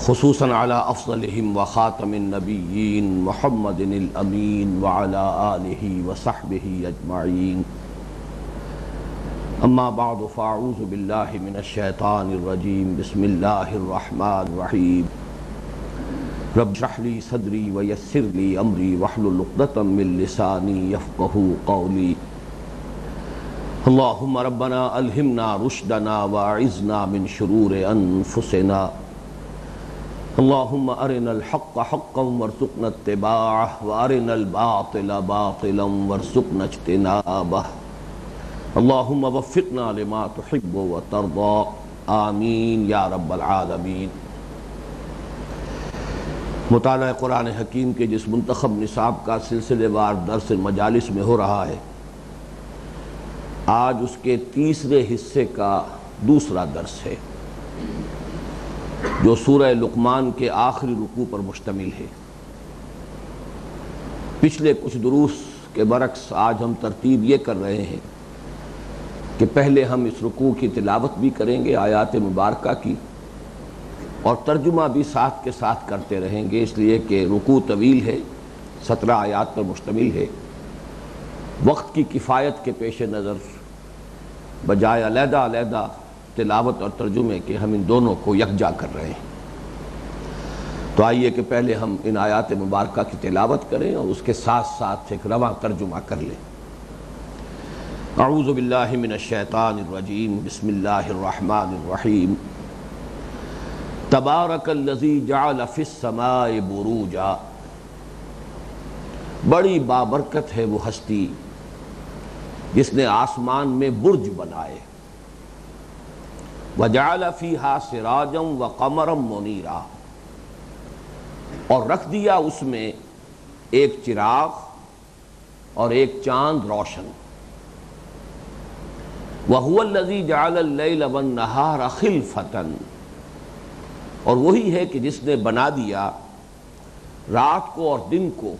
خصوصاً على افضلهم وخاتم النبیین محمد الامین وعلى آلہ وصحبہ اجمعین اما بعد فاعوذ باللہ من الشیطان الرجیم بسم اللہ الرحمن الرحیم رب اشرح لی صدری ویسر لی امری واحلل عقدۃ من لسانی یفقہوا قولی اللہم ربنا الہمنا رشدنا واعذنا من شرور انفسنا اللہم ارنا الحق حقا وارزقنا اتباعہ وارنا الباطل باطلا وارزقنا اجتنابہ اللہم وفقنا لما تحب وترضى آمین یا رب العالمین۔ مطالعہ قرآن حکیم کے جس منتخب نصاب کا سلسلے وار درس مجالس میں ہو رہا ہے، آج اس کے تیسرے حصے کا دوسرا درس ہے جو سورہ لقمان کے آخری رکوع پر مشتمل ہے۔ پچھلے کچھ دروس کے برعکس آج ہم ترتیب یہ کر رہے ہیں کہ پہلے ہم اس رکوع کی تلاوت بھی کریں گے آیات مبارکہ کی، اور ترجمہ بھی ساتھ کے ساتھ کرتے رہیں گے، اس لیے کہ رکوع طویل ہے، 17 آیات پر مشتمل ہے۔ وقت کی کفایت کے پیش نظر بجائے علیحدہ علیحدہ تلاوت اور ترجمے کے ہم ان دونوں کو یکجا کر رہے ہیں۔ تو آئیے کہ پہلے ہم ان آیات مبارکہ کی تلاوت کریں اور اس کے ساتھ ساتھ ایک رواں ترجمہ کر لیں۔ اعوذ باللہ من الشیطان الرجیم بسم اللہ الرحمن الرحیم تبارک الذی جعل فی السماء بروجا، بڑی بابرکت ہے وہ ہستی جس نے آسمان میں برج بنائے، وَجَعَلَ فِيهَا سِرَاجًا وَقَمَرًا مُنِيرًا، اور رکھ دیا اس میں ایک چراغ اور ایک چاند روشن، وَهُوَ الَّذِي جَعَلَ اللَّيْلَ وَالنَّهَارَ خِلْفَةً، اور وہی ہے کہ جس نے بنا دیا رات کو اور دن کو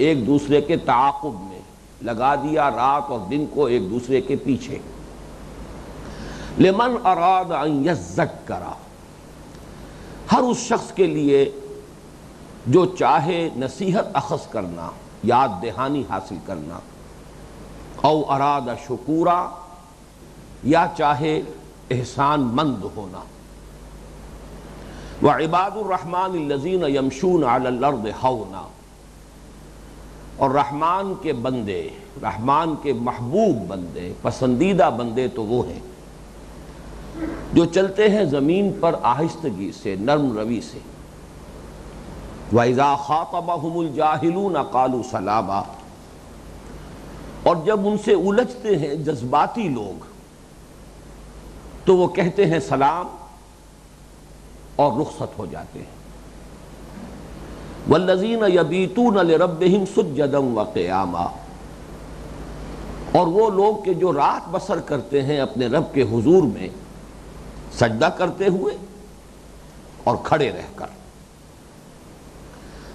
ایک دوسرے کے تعاقب میں، لگا دیا رات اور دن کو ایک دوسرے کے پیچھے، لمن اراد ان یذکر، ہر اس شخص کے لیے جو چاہے نصیحت اخذ کرنا، یاد دہانی حاصل کرنا، او اراد شکورا، یا چاہے احسان مند ہونا۔ وعباد الرحمن الذین یمشون علی الارض ہونا، اور رحمان کے بندے، رحمان کے محبوب بندے، پسندیدہ بندے تو وہ ہیں جو چلتے ہیں زمین پر آہستگی سے، نرم روی سے۔ وَإِذَا خَاطَبَهُمُ الْجَاهِلُونَ قَالُوا سَلَامًا، اور جب ان سے الجھتے ہیں جذباتی لوگ تو وہ کہتے ہیں سلام اور رخصت ہو جاتے ہیں۔ وَالَّذِينَ يَبِيتُونَ لِرَبِّهِمْ سُجَّدًا وَقِيَامًا، اور وہ لوگ کہ جو رات بسر کرتے ہیں اپنے رب کے حضور میں سجدہ کرتے ہوئے اور کھڑے رہ کر۔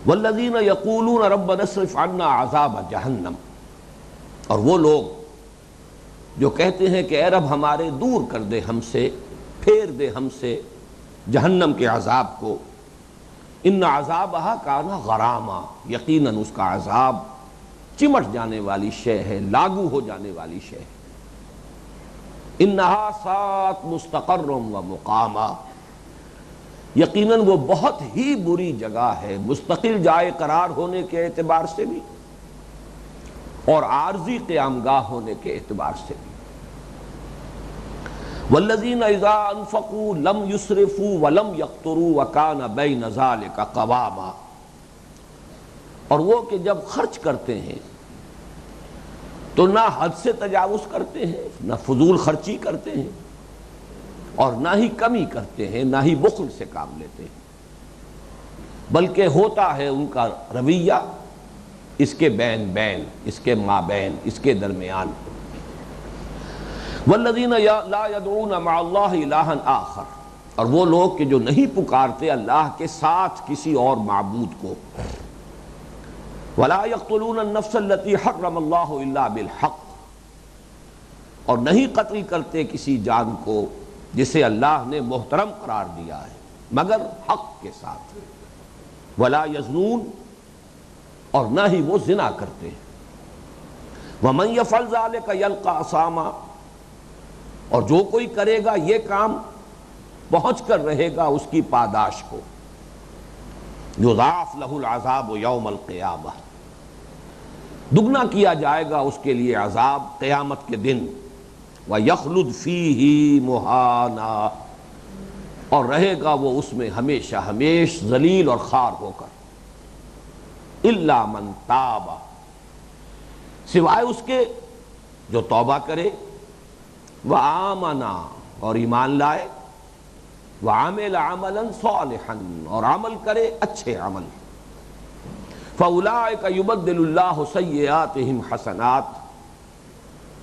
وَالَّذِينَ يَقُولُونَ رَبَّنَا اصْرِفْ عَنَّا عَذَابَ جَهَنَّمَ، اور وہ لوگ جو کہتے ہیں کہ اے رب ہمارے دور کر دے ہم سے، پھیر دے ہم سے جہنم کے عذاب کو۔ ان عذابہا کان غراما، یقیناً اس کا عذاب چمٹ جانے والی شے ہے، لاگو ہو جانے والی شے ہے۔ انہا ساءت مستقرا ومقاما، یقیناً وہ بہت ہی بری جگہ ہے، مستقل جائے قرار ہونے کے اعتبار سے بھی اور عارضی قیامگاہ ہونے کے اعتبار سے بھی۔ والذین اذا انفقوا لم یسرفوا ولم یقتروا وکان بین ذلک قواما، اور وہ کہ جب خرچ کرتے ہیں تو نہ حد سے تجاوز کرتے ہیں، نہ فضول خرچی کرتے ہیں، اور نہ ہی کمی کرتے ہیں، نہ ہی بخل سے کام لیتے ہیں، بلکہ ہوتا ہے ان کا رویہ اس کے بین بین، اس کے مابین، اس کے درمیان۔ والذین لا یدعون مع اللہ الہا آخر، اور وہ لوگ کہ جو نہیں پکارتے اللہ کے ساتھ کسی اور معبود کو۔ ولا یقتلون النفس التی حرم اللہ الا بالحق، اور نہیں قتل کرتے کسی جان کو جسے اللہ نے محترم قرار دیا ہے مگر حق کے ساتھ، ولا یزنون، اور نہ ہی وہ زنا کرتے ہیں، ومن یفعل ذلک یلقى اثاما، اور جو کوئی کرے گا یہ کام پہنچ کر رہے گا اس کی پاداش کو، یضاعف لہ العذاب یوم القیامہ، دگنا کیا جائے گا اس کے لیے عذاب قیامت کے دن، وَيَخْلُدْ فِيهِ مُهَانًا، اور رہے گا وہ اس میں ہمیشہ ہمیش ذلیل اور خوار ہو کر، إِلَّا مَن تَابَ، سوائے اس کے جو توبہ کرے، وَآمَنَا، اور ایمان لائے، وَعَمِلَ عَمَلًا صَالِحًا، اور عمل کرے اچھے عمل، فَأُولَٰئِكَ يُبَدِّلُ اللَّهُ سَيِّئَاتِهِمْ حَسَنَاتٍ،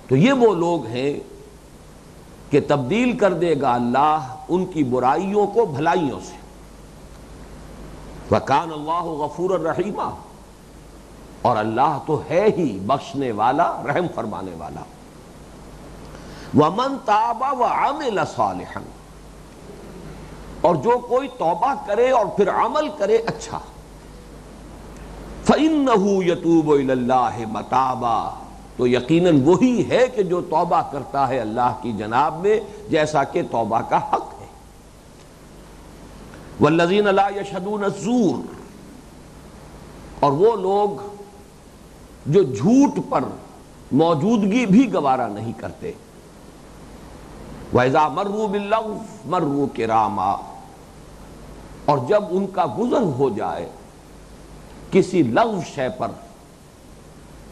تو یہ وہ لوگ ہیں کہ تبدیل کر دے گا اللہ ان کی برائیوں کو بھلائیوں سے، وَكَانَ اللَّهُ غَفُورًا رَحِيمًا، اور اللہ تو ہے ہی بخشنے والا رحم فرمانے والا، وَمَن تَابَ وَعَمِلَ صَالِحًا، اور جو کوئی توبہ کرے اور پھر عمل کرے اچھا، فَإِنَّهُ يَتُوبُ إِلَى اللَّهِ مَتَابًا، تو یقیناً وہی ہے کہ جو توبہ کرتا ہے اللہ کی جناب میں جیسا کہ توبہ کا حق ہے، وَالَّذِينَ لَا يَشْهَدُونَ الزُّورَ، اور وہ لوگ جو جھوٹ پر موجودگی بھی گوارا نہیں کرتے، وَإِذَا مَرُّوا بِاللَّغْوِ مَرُّوا كِرَامًا، اور جب ان کا گزر ہو جائے کسی لغو شے پر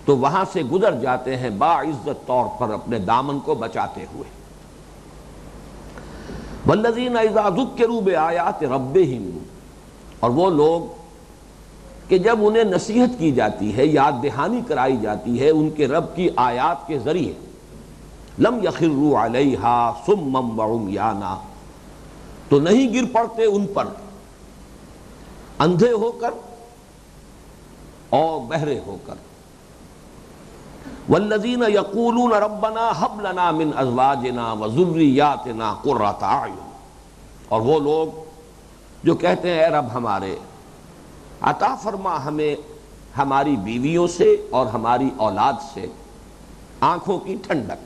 تو وہاں سے گزر جاتے ہیں باعزت طور پر اپنے دامن کو بچاتے ہوئے، وَالَّذِينَ إِذَا ذُكِّرُوا بِآيَاتِ رَبِّهِمْ، اور وہ لوگ کہ جب انہیں نصیحت کی جاتی ہے، یاد دہانی کرائی جاتی ہے ان کے رب کی آیات کے ذریعے، لم یخروا علیہا صما وعمیانا، تو نہیں گر پڑتے ان پر اندھے ہو کر اور بہرے ہو کر، والذین یقولون ربنا ھب لنا من ازواجنا وذریاتنا قرۃ اعین، اور وہ لوگ جو کہتے ہیں اے رب ہمارے عطا فرما ہمیں ہماری بیویوں سے اور ہماری اولاد سے آنکھوں کی ٹھنڈک،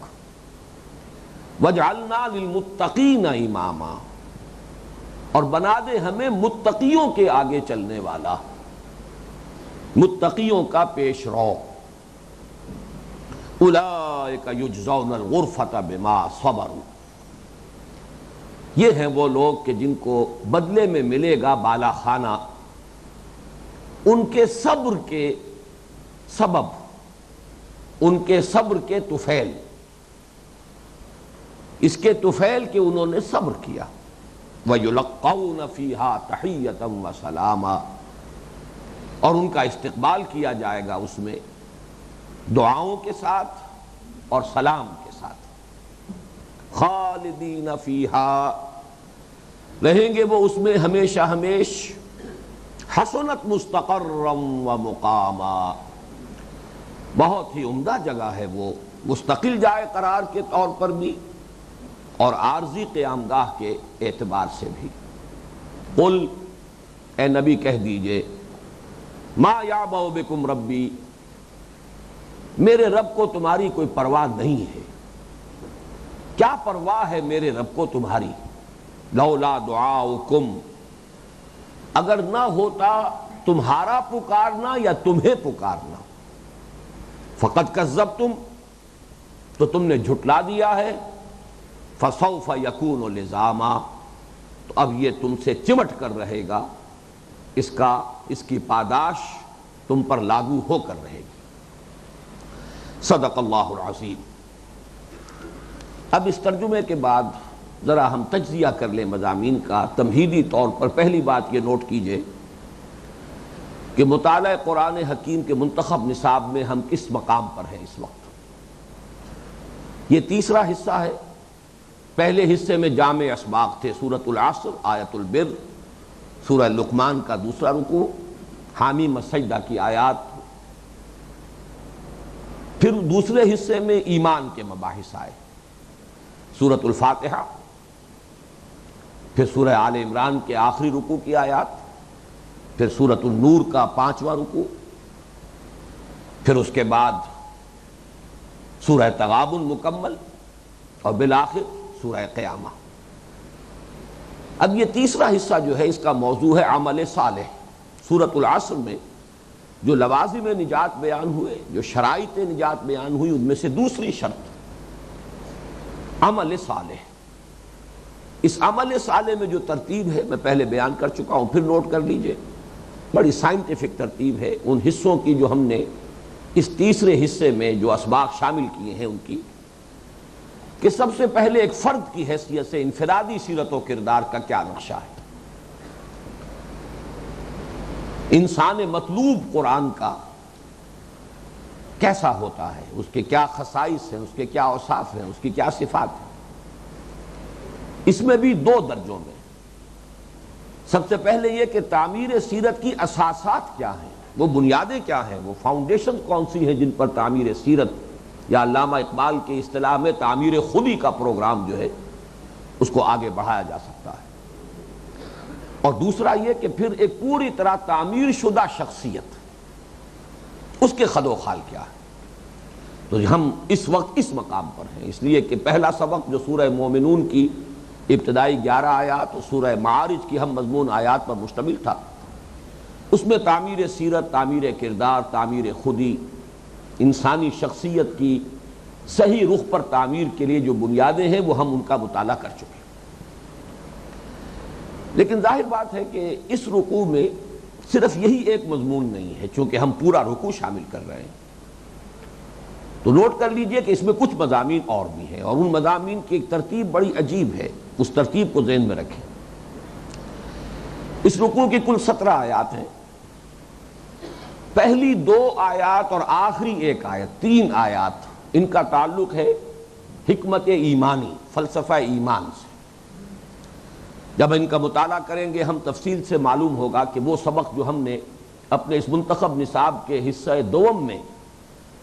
وَاجْعَلْنَا لِلْمُتَّقِينَ إِمَامًا، اور بنا دے ہمیں متقیوں کے آگے چلنے والا، متقیوں کا پیش رو، أُولَٰئِكَ يُجْزَوْنَ الْغُرْفَةَ بِمَا صَبَرُوا، یہ ہیں وہ لوگ کہ جن کو بدلے میں ملے گا بالا خانہ ان کے صبر کے سبب، ان کے صبر کے طفیل، اس کے طفیل کہ انہوں نے صبر کیا، وَيُلَقَّوْنَ فِيهَا تَحِيَّةً وَسَلَامًا، اور ان کا استقبال کیا جائے گا اس میں دعاؤں کے ساتھ اور سلام کے ساتھ، خالدین فیہا، رہیں گے وہ اس میں ہمیشہ ہمیش، حسنت مستقرا ومقاما، بہت ہی عمدہ جگہ ہے وہ، مستقل جائے قرار کے طور پر بھی اور عارضی قیامگاہ کے اعتبار سے بھی۔ قل، اے نبی کہہ دیجئے، ما یعبأ بکم ربی، میرے رب کو تمہاری کوئی پرواہ نہیں ہے، کیا پرواہ ہے میرے رب کو تمہاری، لولا دعاؤکم، اگر نہ ہوتا تمہارا پکارنا یا تمہیں پکارنا، فقد کذبتم، تو تم نے جھٹلا دیا ہے، فسوف یکون لزاما، تو اب یہ تم سے چمٹ کر رہے گا، اس کی پاداش تم پر لاگو ہو کر رہے گی۔ صدق اللہ العظیم۔ اب اس ترجمے کے بعد ذرا ہم تجزیہ کر لیں مضامین کا۔ تمہیدی طور پر پہلی بات یہ نوٹ کیجئے کہ مطالعہ قرآن حکیم کے منتخب نصاب میں ہم کس مقام پر ہیں اس وقت۔ یہ تیسرا حصہ ہے، پہلے حصے میں جامع اسباق تھے، سورۃ العصر، آیت البر، سورہ لقمان کا دوسرا رکوع، حامیم السجدہ کی آیات، پھر دوسرے حصے میں ایمان کے مباحث آئے، سورۃ الفاتحہ، پھر سورہ آل عمران کے آخری رکوع کی آیات، پھر سورۃ النور کا 5واں رکوع، پھر اس کے بعد سورہ تغابن مکمل، اور بالآخر سورہ قیامہ۔ اب یہ تیسرا حصہ جو ہے اس کا موضوع ہے عمل صالح۔ سورۃ العصر میں جو لوازم نجات بیان ہوئے، جو شرائط نجات بیان ہوئی، ان میں سے دوسری شرط عمل صالح۔ اس عمل صالح میں جو ترتیب ہے میں پہلے بیان کر چکا ہوں، پھر نوٹ کر لیجئے، بڑی سائنٹیفک ترتیب ہے ان حصوں کی جو ہم نے اس تیسرے حصے میں جو اسباق شامل کیے ہیں ان کی، کہ سب سے پہلے ایک فرد کی حیثیت سے انفرادی سیرت و کردار کا کیا نقشہ ہے، انسان مطلوب قرآن کا کیسا ہوتا ہے، اس کے کیا خصائص ہیں، اس کے کیا اوصاف ہیں، اس کی کیا صفات ہیں۔ اس میں بھی دو درجوں میں، سب سے پہلے یہ کہ تعمیر سیرت کی اساسات کیا ہیں، وہ بنیادیں کیا ہیں، وہ فاؤنڈیشن کون سی ہیں جن پر تعمیر سیرت، یا علامہ اقبال کی اصطلاح میں تعمیر خودی کا پروگرام جو ہے اس کو آگے بڑھایا جا سکتا ہے۔ اور دوسرا یہ کہ پھر ایک پوری طرح تعمیر شدہ شخصیت، اس کے خد و خال کیا ہے۔ تو ہم اس وقت اس مقام پر ہیں، اس لیے کہ پہلا سبق جو سورہ مومنون کی ابتدائی 11 آیات اور سورہ معارج کی ہم مضمون آیات پر مشتمل تھا، اس میں تعمیر سیرت، تعمیر کردار، تعمیر خودی، انسانی شخصیت کی صحیح رخ پر تعمیر کے لیے جو بنیادیں ہیں وہ ہم ان کا مطالعہ کر چکے ہیں۔ لیکن ظاہر بات ہے کہ اس رکوع میں صرف یہی ایک مضمون نہیں ہے، چونکہ ہم پورا رکوع شامل کر رہے ہیں، تو نوٹ کر لیجئے کہ اس میں کچھ مضامین اور بھی ہیں، اور ان مضامین کی ایک ترتیب بڑی عجیب ہے، اس ترتیب کو ذہن میں رکھیں۔ اس رکوع کی کل 17 آیات ہیں۔ پہلی 2 آیات اور آخری 1 آیت، 3 آیات، ان کا تعلق ہے حکمت ایمانی، فلسفہ ایمان سے۔ جب ان کا مطالعہ کریں گے ہم تفصیل سے معلوم ہوگا کہ وہ سبق جو ہم نے اپنے اس منتخب نصاب کے حصہ دوم میں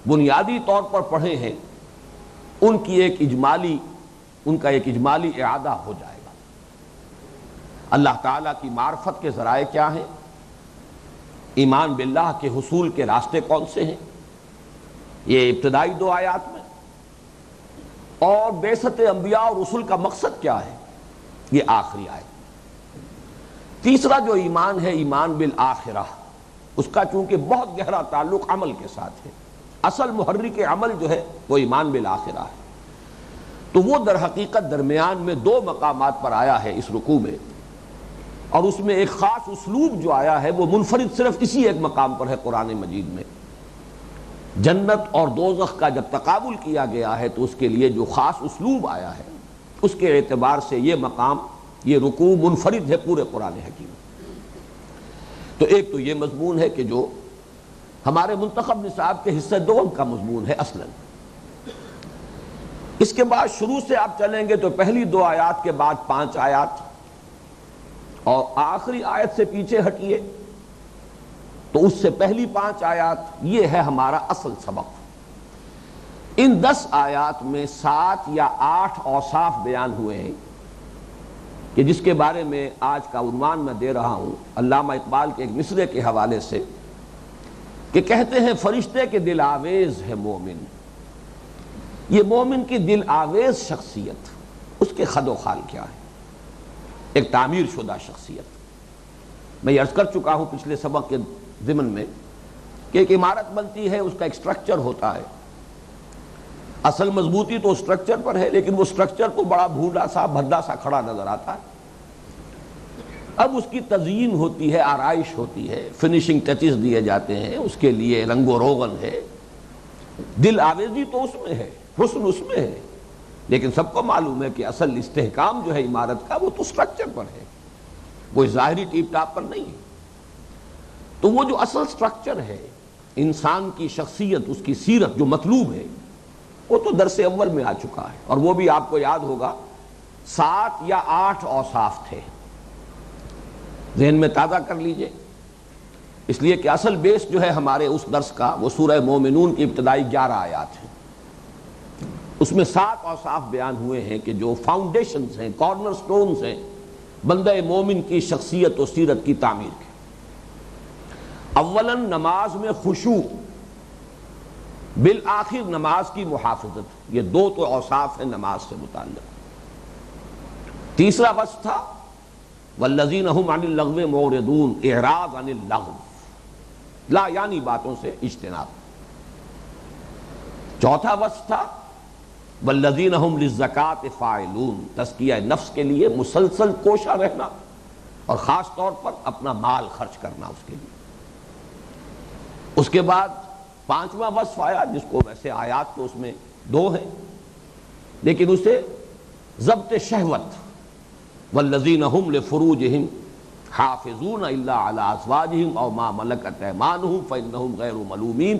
بنیادی طور پر پڑھے ہیں، ان کا ایک اجمالی اعادہ ہو جائے گا۔ اللہ تعالیٰ کی معرفت کے ذرائع کیا ہیں، ایمان باللہ کے حصول کے راستے کون سے ہیں، یہ ابتدائی 2 آیات میں، اور بعثت انبیاء اور رسل کا مقصد کیا ہے، یہ آخری آیت۔ تیسرا جو ایمان ہے، ایمان بالآخرہ، اس کا چونکہ بہت گہرا تعلق عمل کے ساتھ ہے، اصل محرک عمل جو ہے وہ ایمان بالآخرہ ہے، تو وہ در حقیقت درمیان میں 2 مقامات پر آیا ہے اس رکوع میں، اور اس میں ایک خاص اسلوب جو آیا ہے وہ منفرد صرف اسی ایک مقام پر ہے قرآن مجید میں۔ جنت اور دوزخ کا جب تقابل کیا گیا ہے تو اس کے لیے جو خاص اسلوب آیا ہے، اس کے اعتبار سے یہ مقام، یہ رکوع منفرد ہے پورے قرآن حکیم۔ تو ایک تو یہ مضمون ہے کہ جو ہمارے منتخب نصاب کے حصہ دوم کا مضمون ہے اصلاً۔ اس کے بعد شروع سے آپ چلیں گے تو پہلی 2 آیات کے بعد 5 آیات، اور آخری آیت سے پیچھے ہٹیے تو اس سے پہلی 5 آیات، یہ ہے ہمارا اصل سبق۔ ان 10 آیات میں 7 یا 8 اوصاف بیان ہوئے ہیں کہ جس کے بارے میں آج کا عنوان میں دے رہا ہوں علامہ اقبال کے ایک مصرے کے حوالے سے، کہ کہتے ہیں فرشتے کے دل آویز ہے مومن۔ یہ مومن کی دل آویز شخصیت، اس کے خد و خال کیا ہے، ایک تعمیر شدہ شخصیت۔ میں یہ عرض کر چکا ہوں پچھلے سبق کے ضمن میں کہ ایک عمارت بنتی ہے، اس کا ایک سٹرکچر ہوتا ہے، اصل مضبوطی تو سٹرکچر پر ہے، لیکن وہ سٹرکچر تو بڑا بھونڈا سا بھدا سا کھڑا نظر آتا ہے۔ اب اس کی تزئین ہوتی ہے، آرائش ہوتی ہے، فنیشنگ ٹچز دیے جاتے ہیں، اس کے لیے رنگ و روغن ہے، دل آویزی تو اس میں ہے، حسن اس میں ہے، لیکن سب کو معلوم ہے کہ اصل استحکام جو ہے عمارت کا وہ تو سٹرکچر پر ہے، وہ ظاہری ٹیپ ٹاپ پر نہیں ہے۔ تو وہ جو اصل سٹرکچر ہے، انسان کی شخصیت، اس کی سیرت جو مطلوب ہے، وہ تو درس اول میں آ چکا ہے، اور وہ بھی آپ کو یاد ہوگا 7 یا 8 اوصاف تھے، ذہن میں تازہ کر لیجئے، اس لیے کہ اصل بیس جو ہے ہمارے اس درس کا وہ سورہ مومنون کی ابتدائی 11 آیات ہیں۔ اس میں 7 اوصاف بیان ہوئے ہیں کہ جو فاؤنڈیشنز ہیں، کارنر سٹونز ہیں بندہ مومن کی شخصیت و سیرت کی تعمیر کے۔ اولاً نماز میں خشوع، بالآخر نماز کی محافظت، یہ دو تو اوصاف ہیں نماز سے متعلق۔ تیسرا وصف تھا والذین هم عن اللغو معرضون، اعراض عن اللغو، لا یعنی باتوں سے اجتناب۔ چوتھا وصف تھا والذین هم للزکاۃ فاعلون، تزکیہ نفس کے لیے مسلسل کوشاں رہنا اور خاص طور پر اپنا مال خرچ کرنا اس کے لیے۔ اس کے بعد پانچواں وصف آیا جس کو ویسے آیات تو اس میں دو ہیں لیکن اسے ضبط شہوت، والذین هم لفروجہم حافظون الا علی ازواجہم او ما ملکت ایمانہم فانہم غیر ملومین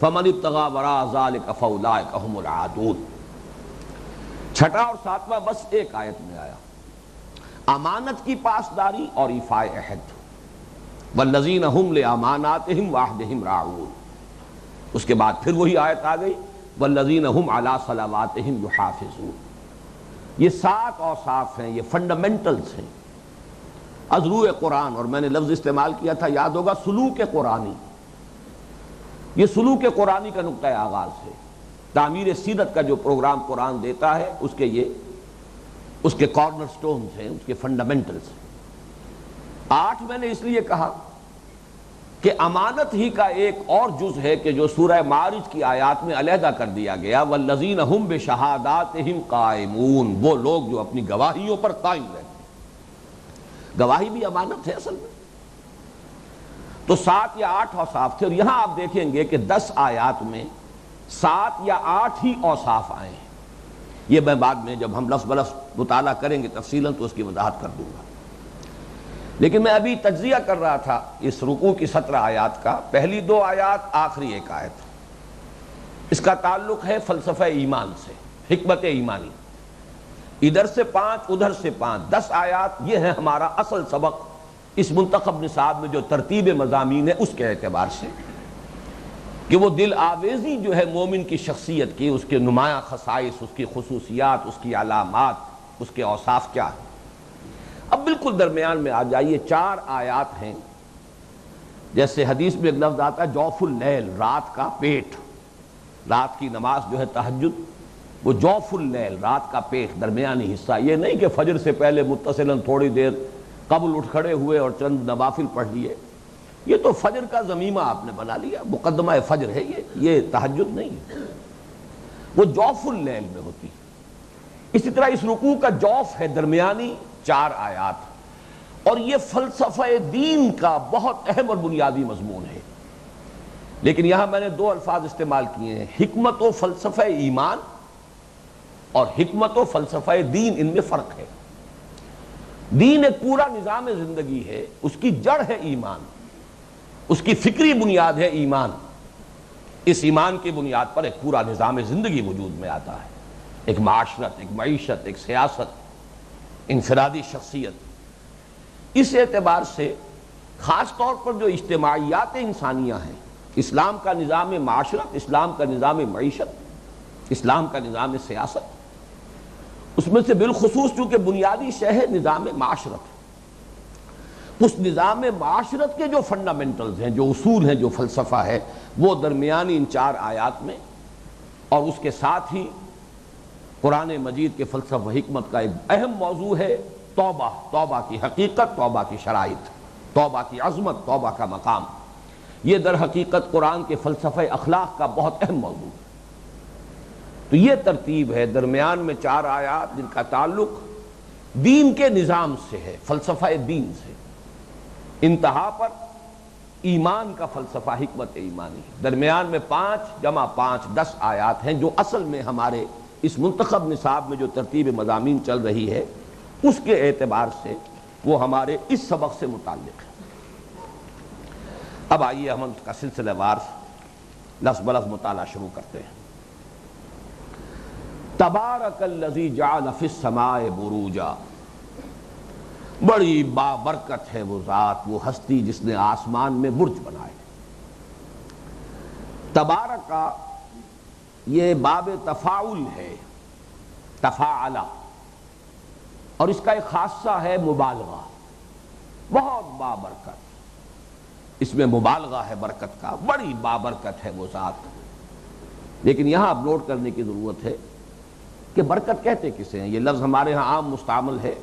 فمن ابتغى وراء ذلك فاولئک هم العادون۔ چھٹا اور ساتواں وصف ایک آیت میں آیا، امانت کی پاسداری اور ایفاء عہد، والذین هم لاماناتہم وعہدہم راعون۔ اس کے بعد پھر وہی آیت آ گئی والذین هم علی صلواتہم یحافظون۔ یہ 7 اوصاف ہیں، یہ فنڈامنٹلز ہیں از روح قرآن، اور میں نے لفظ استعمال کیا تھا یاد ہوگا سلوک قرآنی۔ یہ سلوک قرآنی کا نقطہ آغاز ہے۔ تعمیر سیرت کا جو پروگرام قرآن دیتا ہے اس کے کارنر سٹونز ہیں، اس کے فنڈامنٹلز ہیں۔ 8 میں نے اس لیے کہا کہ امانت ہی کا ایک اور جز ہے کہ جو سورہ معارج کی آیات میں علیحدہ کر دیا گیا، والذین هم بشہاداتہم قائمون، وہ لوگ جو اپنی گواہیوں پر قائم رہتے ہیں۔ گواہی بھی امانت ہے اصل میں۔ تو 7 یا 8 اوصاف تھے، اور یہاں آپ دیکھیں گے کہ 10 آیات میں 7 یا 8 ہی اوصاف آئے ہیں۔ یہ میں بعد میں جب ہم لفظ بلفظ مطالعہ کریں گے تفصیلاً تو اس کی وضاحت کر دوں گا، لیکن میں ابھی تجزیہ کر رہا تھا اس رکوع کی 17 آیات کا۔ پہلی 2 آیات، آخری ایک آیت، اس کا تعلق ہے فلسفہ ایمان سے، حکمت ایمانی۔ ادھر سے 5 ادھر سے 5، 10 آیات یہ ہے ہمارا اصل سبق اس منتخب نصاب میں جو ترتیب مضامین ہے اس کے اعتبار سے، کہ وہ دل آویزی جو ہے مومن کی شخصیت کی، اس کے نمایاں خصائص، اس کی خصوصیات، اس کی علامات، اس کے اوصاف کیا ہیں۔ اب بالکل درمیان میں آ جائیے، 4 آیات ہیں، جیسے حدیث میں ایک لفظ آتا ہے جوف اللیل، رات کا پیٹ۔ رات کی نماز جو ہے تہجد، وہ جوف اللیل، رات کا پیٹ، درمیانی حصہ۔ یہ نہیں کہ فجر سے پہلے متصلاً تھوڑی دیر قبل اٹھ کھڑے ہوئے اور چند نوافل پڑھ لیے، یہ تو فجر کا ضمیمہ آپ نے بنا لیا، مقدمہ فجر ہے یہ تہجد نہیں ہے، وہ جوف اللیل میں ہوتی۔ اسی طرح اس رکوع کا جوف ہے درمیانی 4 آیات، اور یہ فلسفہ دین کا بہت اہم اور بنیادی مضمون ہے۔ لیکن یہاں میں نے 2 الفاظ استعمال کیے ہیں، حکمت و فلسفہ ایمان اور حکمت و فلسفہ دین، ان میں فرق ہے۔ دین ایک پورا نظام زندگی ہے، اس کی جڑ ہے ایمان، اس کی فکری بنیاد ہے ایمان۔ اس ایمان کی بنیاد پر ایک پورا نظام زندگی وجود میں آتا ہے، ایک معاشرت، ایک معیشت، ایک سیاست، انفرادی شخصیت۔ اس اعتبار سے خاص طور پر جو اجتماعیات انسانیہ ہیں، اسلام کا نظام معاشرت، اسلام کا نظام معیشت، اسلام کا نظام سیاست، اس میں سے بالخصوص چونکہ بنیادی شے ہے نظام معاشرت، اس نظام معاشرت کے جو فنڈامنٹلز ہیں، جو اصول ہیں، جو فلسفہ ہے، وہ درمیانی ان 4 آیات میں، اور اس کے ساتھ ہی قرآن مجید کے فلسفہ حکمت کا ایک اہم موضوع ہے توبہ، توبہ کی حقیقت، توبہ کی شرائط، توبہ کی عظمت، توبہ کا مقام۔ یہ در حقیقت قرآن کے فلسفہ اخلاق کا بہت اہم موضوع ہے۔ تو یہ ترتیب ہے، درمیان میں 4 آیات جن کا تعلق دین کے نظام سے ہے، فلسفہ دین سے، انتہا پر ایمان کا فلسفہ حکمت ایمانی، درمیان میں 5 جمع 5 10 آیات ہیں جو اصل میں ہمارے اس منتخب نصاب میں جو ترتیب مضامین چل رہی ہے اس کے اعتبار سے وہ ہمارے اس سبق سے متعلق ہے۔ اب آئیے ہم اس کا سلسلہ وار لفظ بلفظ مطالعہ شروع کرتے ہیں۔ تبارک الذی جعل فی السماء بروجا، بڑی بابرکت ہے وہ ذات، وہ ہستی جس نے آسمان میں برج بنائے۔ تبارکا یہ باب تفاعل ہے، تفاعلا، اور اس کا ایک خاصہ ہے مبالغہ، بہت بابرکت، اس میں مبالغہ ہے برکت کا، بڑی بابرکت ہے وہ ذات۔ لیکن یہاں اب نوٹ کرنے کی ضرورت ہے کہ برکت کہتے کسے ہیں؟ یہ لفظ ہمارے ہاں عام مستعمل ہے،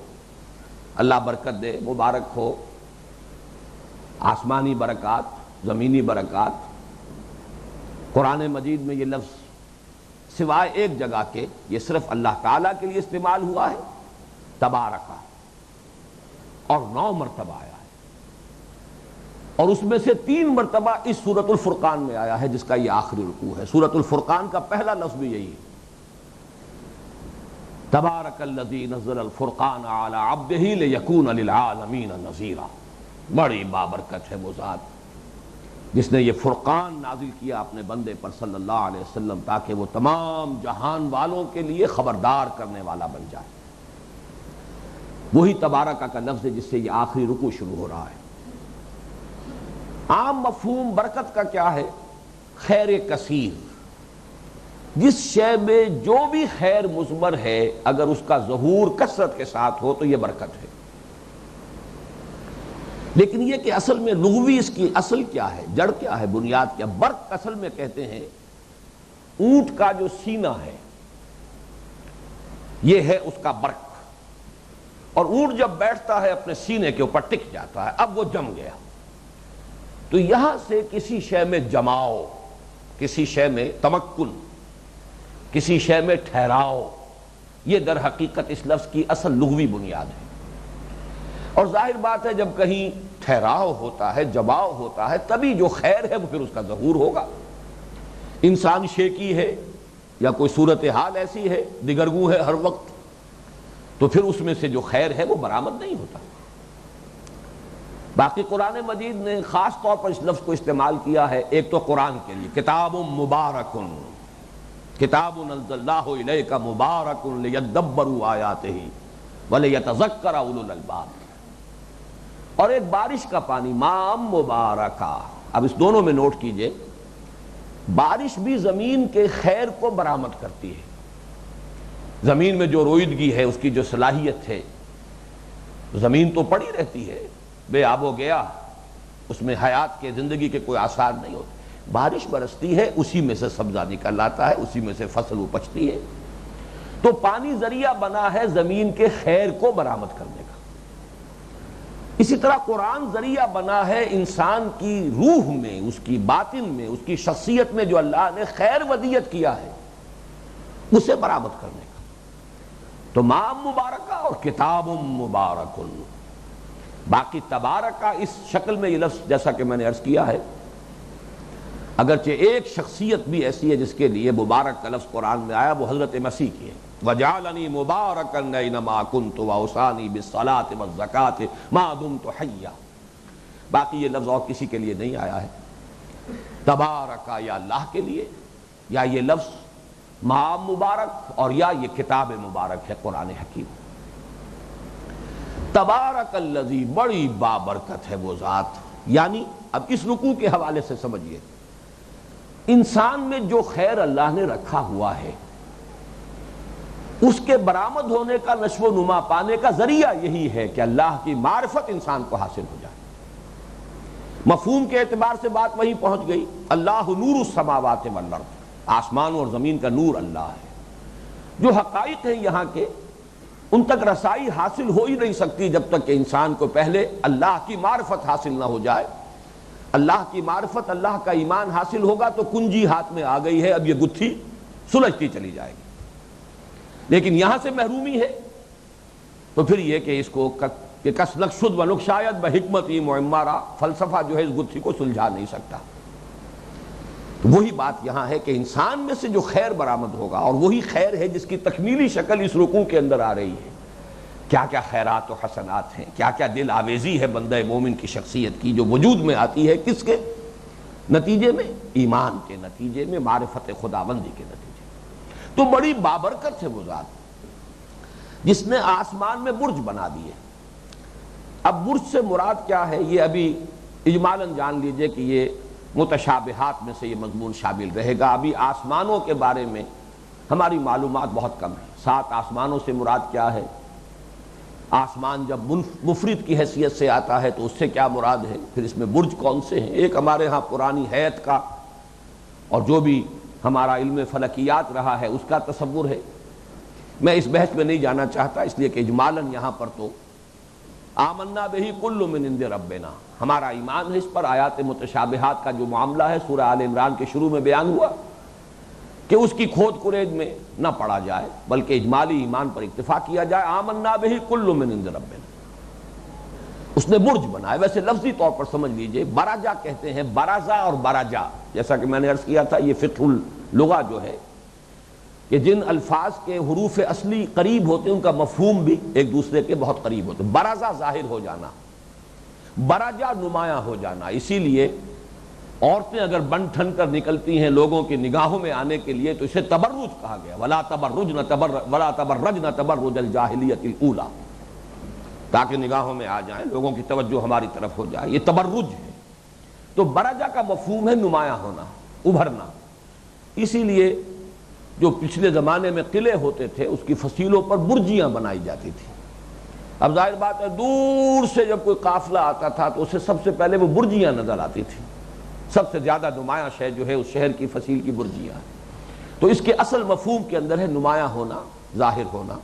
اللہ برکت دے، مبارک ہو، آسمانی برکات، زمینی برکات۔ قرآن مجید میں یہ لفظ سوائے ایک جگہ کے یہ صرف اللہ تعالیٰ کے لیے استعمال ہوا ہے، تبارکہ، اور 9 مرتبہ آیا ہے، اور اس میں سے 3 مرتبہ اس سورۃ الفرقان میں آیا ہے جس کا یہ آخری رکوع ہے۔ سورۃ الفرقان کا پہلا لفظ بھی یہی ہے، تبارک الذی نزل الفرقان علی عبدہ لیکون للعالمین نذیرا۔ بڑی بابرکت ہے وہ ذات جس نے یہ فرقان نازل کیا اپنے بندے پر صلی اللہ علیہ وسلم تاکہ وہ تمام جہان والوں کے لیے خبردار کرنے والا بن جائے۔ وہی تبارکہ کا لفظ ہے جس سے یہ آخری رکوع شروع ہو رہا ہے۔ عام مفہوم برکت کا کیا ہے؟ خیر کثیر، جس شے میں جو بھی خیر مثمر ہے اگر اس کا ظہور کثرت کے ساتھ ہو تو یہ برکت ہے۔ لیکن یہ کہ اصل میں لغوی اس کی اصل کیا ہے، جڑ کیا ہے، بنیاد کیا؟ برق اصل میں کہتے ہیں اونٹ کا جو سینہ ہے یہ ہے اس کا برق، اور اونٹ جب بیٹھتا ہے اپنے سینے کے اوپر ٹک جاتا ہے، اب وہ جم گیا، تو یہاں سے کسی شے میں جماؤ، کسی شے میں تمکن، کسی شے میں ٹھہراؤ، یہ در حقیقت اس لفظ کی اصل لغوی بنیاد ہے۔ اور ظاہر بات ہے جب کہیں ٹھہراؤ ہوتا ہے، جماؤ ہوتا ہے، تبھی جو خیر ہے وہ پھر اس کا ظہور ہوگا۔ انسان شیکی ہے یا کوئی صورتحال ایسی ہے، دگرگوں ہے ہر وقت، تو پھر اس میں سے جو خیر ہے وہ برآمد نہیں ہوتا۔ باقی قرآن مجید نے خاص طور پر اس لفظ کو استعمال کیا ہے، ایک تو قرآن کے لیے کتاب مبارک، کتاب انزلناہ الیک مبارک لیدبروا آیاتہ ولیتذکر اولو الالباب، اور ایک بارش کا پانی ماء مبارکہ۔ اب اس دونوں میں نوٹ کیجئے، بارش بھی زمین کے خیر کو برآمد کرتی ہے۔ زمین میں جو روئیدگی ہے، اس کی جو صلاحیت ہے، زمین تو پڑی رہتی ہے بے آب و گیا، اس میں حیات کے، زندگی کے کوئی آثار نہیں ہوتے، بارش برستی ہے، اسی میں سے سبزہ نکل آتا ہے، اسی میں سے فصل اپجتی ہے، تو پانی ذریعہ بنا ہے زمین کے خیر کو برآمد کرنے کا۔ اسی طرح قرآن ذریعہ بنا ہے انسان کی روح میں، اس کی باطن میں، اس کی شخصیت میں جو اللہ نے خیر ودیت کیا ہے اسے برآمد کرنے کا۔ تو ماء مبارکہ اور کتاب مبارک۔ باقی تبارکہ اس شکل میں یہ لفظ جیسا کہ میں نے عرض کیا ہے، اگرچہ ایک شخصیت بھی ایسی ہے جس کے لیے مبارک کا لفظ قرآن میں آیا، وہ حضرت مسیح کی ہے، وَجَعَلَنِي مُبَارَكًا أَيْنَمَا كُنتُ وَأَوْصَانِي بِالصَّلَاةِ وَالزَّكَاةِ مَا دُمْتُ حَيًّا۔ باقی یہ لفظ اور کسی کے لیے نہیں آیا ہے۔ تبارکہ یا اللہ کے لیے، یا یہ لفظ ماء مبارک، اور یا یہ کتاب مبارک ہے قرآن حکیم۔ تبارک الذی، بڑی بابرکت ہے وہ ذات، یعنی اب اس رکوع کے حوالے سے سمجھیے، انسان میں جو خیر اللہ نے رکھا ہوا ہے اس کے برآمد ہونے کا، نشو و نما پانے کا ذریعہ یہی ہے کہ اللہ کی معرفت انسان کو حاصل ہو جائے۔ مفہوم کے اعتبار سے بات وہیں پہنچ گئی، اللہ نور السماوات والارض، آسمان اور زمین کا نور اللہ ہے۔ جو حقائق ہیں یہاں کے، ان تک رسائی حاصل ہو ہی نہیں سکتی جب تک کہ انسان کو پہلے اللہ کی معرفت حاصل نہ ہو جائے۔ اللہ کی معرفت، اللہ کا ایمان حاصل ہوگا تو کنجی ہاتھ میں آ گئی ہے، اب یہ گتھی سلجھتی چلی جائے گی۔ لیکن یہاں سے محرومی ہے تو پھر یہ کہ اس کو کہ کس نقشد و نق شاید بحکمتی معمارہ، فلسفہ جو ہے اس گتھی کو سلجھا نہیں سکتا۔ تو وہی بات یہاں ہے کہ انسان میں سے جو خیر برآمد ہوگا، اور وہی خیر ہے جس کی تکمیلی شکل اس رکوع کے اندر آ رہی ہے۔ کیا کیا خیرات و حسنات ہیں، کیا کیا دل آویزی ہے بندہ مومن کی شخصیت کی جو وجود میں آتی ہے، کس کے نتیجے میں؟ ایمان کے نتیجے میں، معرفت خداوندی کے نتیجے میں۔ تو بڑی بابرکت ہے وہ ذات جس نے آسمان میں برج بنا دیے۔ اب برج سے مراد کیا ہے یہ ابھی اجمالاً جان لیجئے کہ یہ متشابہات میں سے یہ مضمون شامل رہے گا۔ ابھی آسمانوں کے بارے میں ہماری معلومات بہت کم ہیں۔ 7 آسمانوں سے مراد کیا ہے، آسمان جب مفرد کی حیثیت سے آتا ہے تو اس سے کیا مراد ہے، پھر اس میں برج کون سے ہیں؟ ایک ہمارے ہاں پرانی حیت کا اور جو بھی ہمارا علم فلکیات رہا ہے اس کا تصور ہے، میں اس بحث میں نہیں جانا چاہتا، اس لیے کہ اجمالاً یہاں پر تو آمنا بہ کل من عند ربنا، ہمارا ایمان ہے اس پر۔ آیات متشابہات کا جو معاملہ ہے سورہ آل عمران کے شروع میں بیان ہوا کہ اس کی کھود کرید میں نہ پڑا جائے بلکہ اجمالی ایمان پر اکتفا کیا جائے۔ آمنا بہ کل من عند ربنا، اس نے برج بنایا۔ ویسے لفظی طور پر سمجھ لیجئے، برجا کہتے ہیں، برزا اور برجا، جیسا کہ میں نے عرض کیا تھا یہ فقہ اللغہ جو ہے کہ جن الفاظ کے حروف اصلی قریب ہوتے ہیں ان کا مفہوم بھی ایک دوسرے کے بہت قریب ہوتے ہیں۔ برزا ظاہر ہو جانا، برجا نمایاں ہو جانا۔ اسی لیے عورتیں اگر بن ٹھن کر نکلتی ہیں لوگوں کی نگاہوں میں آنے کے لیے تو اسے تبرج کہا گیا، ولا تبرجن تبرج الجاہلیۃ الاولی، تاکہ نگاہوں میں آ جائیں، لوگوں کی توجہ ہماری طرف ہو جائے، یہ تبرج ہے۔ تو برجا کا مفہوم ہے نمایاں ہونا، ابھرنا۔ اسی لیے جو پچھلے زمانے میں قلعے ہوتے تھے اس کی فصیلوں پر برجیاں بنائی جاتی تھیں۔ اب ظاہر بات ہے دور سے جب کوئی قافلہ آتا تھا تو اسے سب سے پہلے وہ برجیاں نظر آتی تھیں، سب سے زیادہ نمایاں شے جو ہے اس شہر کی فصیل کی برجیاں ہیں۔ تو اس کے اصل مفہوم کے اندر ہے نمایاں ہونا، ظاہر ہونا۔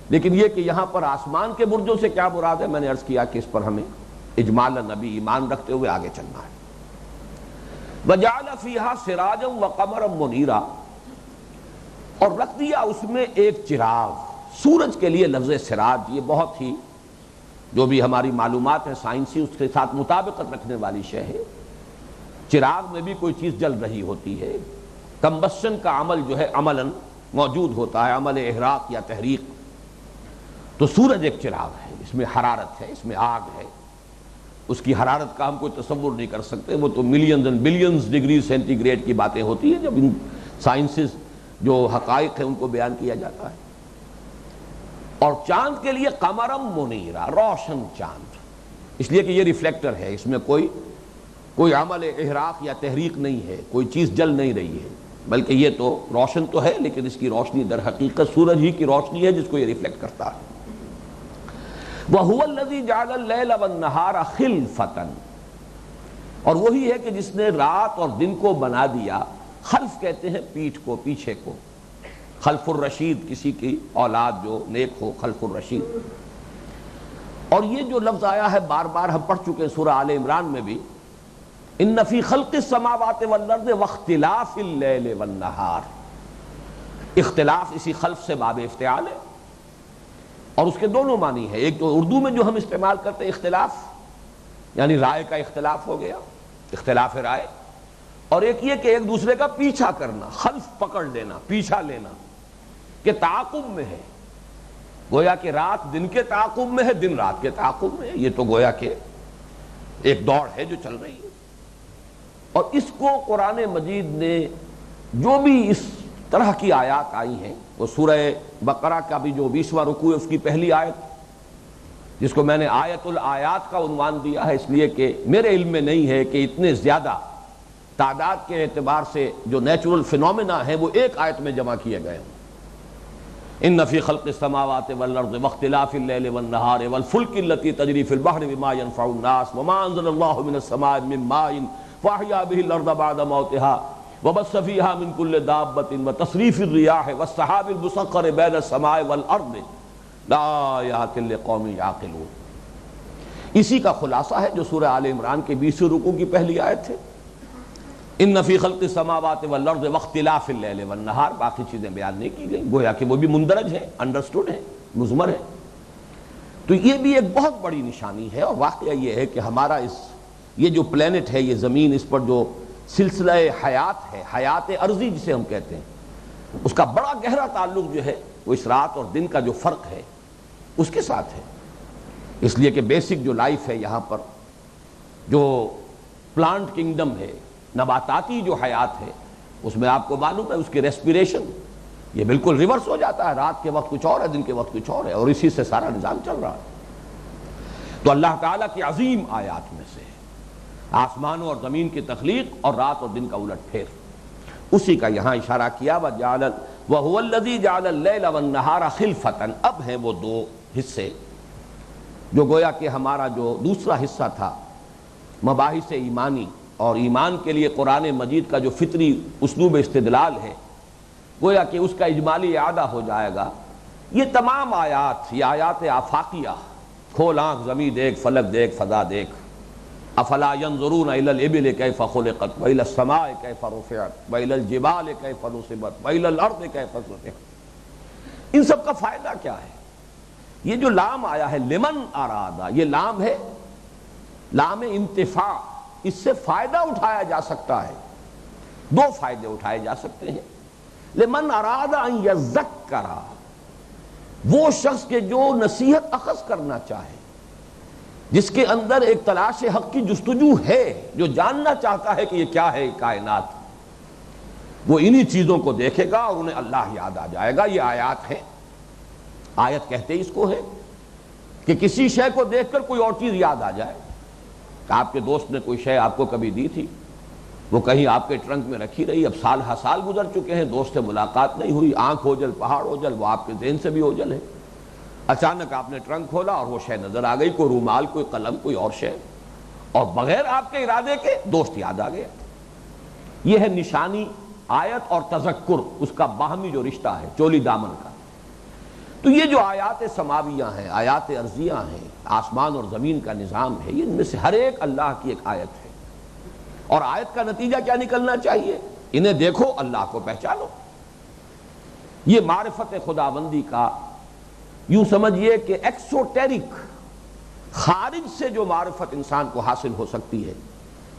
لیکن یہ کہ یہاں پر آسمان کے برجوں سے کیا مراد ہے، میں نے عرض کیا کہ اس پر ہمیں اجمالاً نبی ایمان رکھتے ہوئے آگے چلنا ہے۔ وَجَعَلَ فِيهَا سِرَاجًا وَقَمَرًا مُنِيرًا، اور رکھ دیا اس میں ایک چراغ۔ سورج کے لیے لفظ سراج یہ بہت ہی جو بھی ہماری معلومات ہے سائنسی اس کے ساتھ مطابقت رکھنے والی شے ہے۔ چراغ میں بھی کوئی چیز جل رہی ہوتی ہے، کمبشن کا عمل جو ہے عملاً موجود ہوتا ہے، عمل احراق یا تحریق۔ تو سورج ایک چراغ ہے، اس میں حرارت ہے، اس میں آگ ہے، اس کی حرارت کا ہم کوئی تصور نہیں کر سکتے، وہ تو millions and billions degree centigrade کی باتیں ہوتی ہیں جب ان سائنسز جو حقائق ہیں ان کو بیان کیا جاتا ہے۔ اور چاند کے لیے قمرم منیرا، روشن چاند، اس لیے کہ یہ ریفلیکٹر ہے، اس میں کوئی عمل احراق یا تحریک نہیں ہے، کوئی چیز جل نہیں رہی ہے، بلکہ یہ تو روشن تو ہے لیکن اس کی روشنی در حقیقت سورج ہی کی روشنی ہے جس کو یہ ریفلیکٹ کرتا ہے۔ وَهُوَ الَّذِي جَعَلَ اللَّيْلَ وَالنَّهَارَ خِلْفَةً، اور وہی ہے کہ جس نے رات اور دن کو بنا دیا۔ خلف کہتے ہیں پیٹھ کو، پیچھے کو، خلف الرشید، کسی کی اولاد جو نیک ہو، خلف الرشید۔ اور یہ جو لفظ آیا ہے بار بار ہم پڑھ چکے سورہ آل عمران میں بھی، ان فی خلق السماوات والارض واختلاف اللیل والنہار، اختلاف اسی خلف سے باب افتعال ہے، اور اس کے دونوں معنی ہیں۔ ایک تو اردو میں جو ہم استعمال کرتے ہیں اختلاف، یعنی رائے کا اختلاف ہو گیا، اختلاف رائے، اور ایک یہ کہ ایک دوسرے کا پیچھا کرنا، خلف پکڑ لینا، پیچھا لینا، کہ تعاقب میں ہے، گویا کہ رات دن کے تعاقب میں ہے، دن رات کے تعاقب میں ہے، یہ تو گویا کہ ایک دوڑ ہے جو چل رہی ہے۔ اور اس کو قرآن مجید نے جو بھی اس طرح کی آیات آئی ہیں، وہ سورہ بقرہ کا بھی جو 20واں رکوع ہے اس کی پہلی آیت، جس کو میں نے آیت الآیات کا عنوان دیا ہے اس لیے کہ میرے علم میں نہیں ہے کہ اتنے زیادہ تعداد کے اعتبار سے جو نیچرل فینومینا ہیں وہ ایک آیت میں جمع کیے گئے ہیں۔ ان فی خلق السماوات والارض واختلاف اللیل والنہار والفلک التی تجری فی البحر بما ينفع الناس وما انزل اللہ من السماء من ماء فاحیا به الارض بعد موتها وبث فيها من كل دابة وتصريف الرياح والسحاب المسخر بين السماء والارض لآیات لقوم یعقلون۔ اسی کا خلاصہ ہے جو سورہ آل عمران کے 20 رکوع کی پہلی آیت ہے، ان فی خلق السماوات والارض واختلاف اللیل والنہار۔ باقی چیزیں بیان نہیں کی گئی، گویا کہ وہ بھی مندرج ہیں، انڈرسٹوڈ ہیں، مضمر ہیں۔ تو یہ بھی ایک بہت بڑی نشانی ہے، اور واقعہ یہ ہے کہ ہمارا یہ جو پلینٹ ہے، یہ زمین، اس پر جو سلسلہ حیات ہے، حیات ارضی جسے ہم کہتے ہیں، اس کا بڑا گہرا تعلق جو ہے وہ اس رات اور دن کا جو فرق ہے اس کے ساتھ ہے۔ اس لیے کہ بیسک جو لائف ہے یہاں پر، جو پلانٹ کنگڈم ہے، نباتاتی جو حیات ہے، اس میں آپ کو معلوم ہے اس کی ریسپیریشن یہ بالکل ریورس ہو جاتا ہے، رات کے وقت کچھ اور ہے، دن کے وقت کچھ اور ہے، اور اسی سے سارا نظام چل رہا ہے۔ تو اللہ تعالیٰ کی عظیم آیات میں سے آسمانوں اور زمین کی تخلیق اور رات اور دن کا الٹ پھیر، اسی کا یہاں اشارہ کیا۔ وَهُوَ الَّذِي جَعَلَ اللَّيْلَ وَالنَّهَارَ خِلْفَةً، اب ہیں وہ دو حصے جو گویا کہ ہمارا جو دوسرا حصہ تھا مباحث ایمانی، اور ایمان کے لیے قرآن مجید کا جو فطری اسلوب استدلال ہے گویا کہ اس کا اجمالی اعادہ ہو جائے گا۔ یہ تمام آیات، یہ آیات آفاقیہ، کھول آنکھ زمین دیکھ، فلک دیکھ، فضا دیکھ، افلا ينظرون الى الابل كيف خلقت والى السماء كيف رفعت والى الجبال كيف نصبت والى الارض كيف سطحت، ان سب کا فائدہ کیا ہے؟ یہ جو لام آیا ہے لمن ارادہ، یہ لام ہے لام انتفاع، اس سے فائدہ اٹھایا جا سکتا ہے، دو فائدے اٹھائے جا سکتے ہیں۔ لمن اراد ان یذکر، وہ شخص کے جو نصیحت اخذ کرنا چاہے، جس کے اندر ایک تلاش حق کی جستجو ہے، جو جاننا چاہتا ہے کہ یہ کیا ہے کائنات، وہ انہی چیزوں کو دیکھے گا اور انہیں اللہ یاد آ جائے گا۔ یہ آیات ہیں، آیت کہتے اس کو ہے کہ کسی شے کو دیکھ کر کوئی اور چیز یاد آ جائے۔ کہ آپ کے دوست نے کوئی شے آپ کو کبھی دی تھی، وہ کہیں آپ کے ٹرنک میں رکھی رہی، اب سال ہا سال گزر چکے ہیں، دوست سے ملاقات نہیں ہوئی، آنکھ اوجل پہاڑ اوجل، وہ آپ کے ذہن سے بھی اوجل ہے۔ اچانک آپ نے ٹرنک کھولا اور وہ شے نظر آ گئی، کوئی رومال، کوئی قلم، کوئی اور شے، اور بغیر آپ کے ارادے کے دوست یاد آ گیا۔ یہ ہے نشانی آیت اور تذکر، اس کا باہمی جو رشتہ ہے چولی دامن کا۔ تو یہ جو آیات سماویہ ہیں، آیات ارضیہ ہیں، آسمان اور زمین کا نظام ہے، ان میں سے ہر ایک اللہ کی ایک آیت ہے، اور آیت کا نتیجہ کیا نکلنا چاہیے؟ انہیں دیکھو، اللہ کو پہچانو۔ یہ معرفت خداوندی کا یوں سمجھیے کہ ایکسوٹیرک، خارج سے جو معرفت انسان کو حاصل ہو سکتی ہے،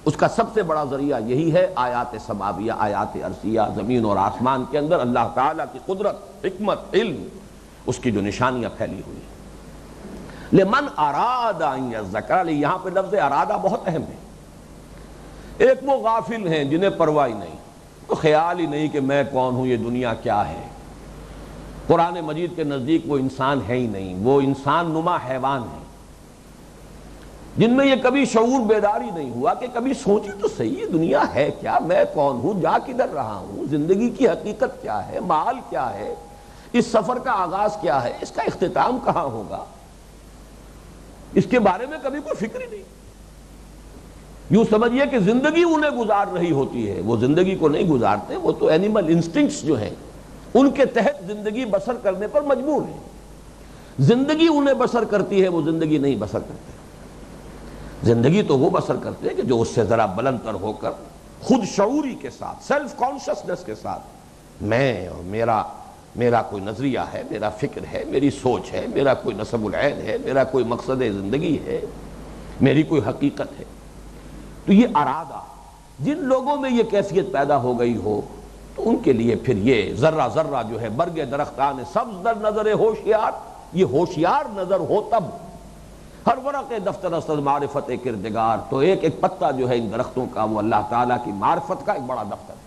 اس کا سب سے بڑا ذریعہ یہی ہے آیات سماویہ، آیات ارضیہ، زمین اور آسمان کے اندر اللہ تعالیٰ کی قدرت، حکمت، علم، اس کی جو نشانیاں پھیلی ہوئی ہیں۔ لمن اراد ان یذکر، یہاں پہ لفظ ارادہ بہت اہم ہے۔ ایک وہ غافل ہیں جنہیں پرواہ نہیں، تو خیال ہی نہیں کہ میں کون ہوں، یہ دنیا کیا ہے۔ قرآن مجید کے نزدیک وہ انسان ہے ہی نہیں، وہ انسان نما حیوان ہیں، جن میں یہ کبھی شعور بیداری نہیں ہوا کہ کبھی سوچی تو صحیح یہ دنیا ہے کیا، میں کون ہوں، جا کدھر رہا ہوں، زندگی کی حقیقت کیا ہے، مال کیا ہے، اس سفر کا آغاز کیا ہے، اس کا اختتام کہاں ہوگا، اس کے بارے میں کبھی کوئی فکر ہی نہیں۔ یوں سمجھیے کہ زندگی انہیں گزار رہی ہوتی ہے، وہ زندگی کو نہیں گزارتے، وہ تو اینیمل انسٹنکٹس جو ہیں ان کے تحت زندگی بسر کرنے پر مجبور ہیں۔ زندگی انہیں بسر کرتی ہے، وہ زندگی نہیں بسر کرتے۔ زندگی تو وہ بسر کرتے ہیں کہ جو اس سے ذرا بلند تر ہو کر خود شعوری کے ساتھ، سیلف کانشسنس کے ساتھ، میں اور میرا کوئی نظریہ ہے، میرا فکر ہے، میری سوچ ہے، میرا کوئی نصب العین ہے، میرا کوئی مقصد زندگی ہے، میری کوئی حقیقت ہے۔ تو یہ ارادہ، جن لوگوں میں یہ کیفیت پیدا ہو گئی ہو، تو ان کے لیے پھر یہ ذرہ ذرہ جو ہے برگ درختان سبز در نظر ہوشیار، یہ ہوشیار نظر ہو تب، ہر ورق دفتر اصل معرفت کردگار، تو ایک ایک پتا جو ہے ان درختوں کا وہ اللہ تعالیٰ کی معرفت کا ایک بڑا دفتر ہے۔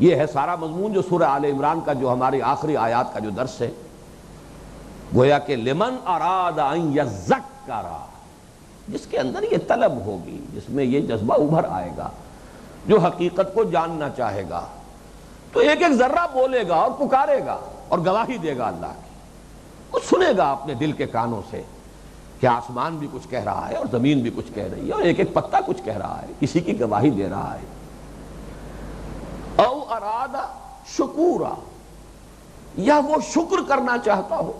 یہ ہے سارا مضمون جو سورہ آل عمران کا جو ہماری آخری آیات کا جو درس ہے، گویا کہ لمن اراد ان یذکر، جس کے اندر یہ طلب ہوگی، جس میں یہ جذبہ ابھر آئے گا، جو حقیقت کو جاننا چاہے گا، تو ایک ایک ذرہ بولے گا اور پکارے گا اور گواہی دے گا اللہ کی، وہ سنے گا اپنے دل کے کانوں سے کہ آسمان بھی کچھ کہہ رہا ہے اور زمین بھی کچھ کہہ رہی ہے، اور ایک ایک پتا کچھ کہہ رہا ہے، کسی کی گواہی دے رہا ہے۔ او ارادہ شکورا، یا وہ شکر کرنا چاہتا ہو۔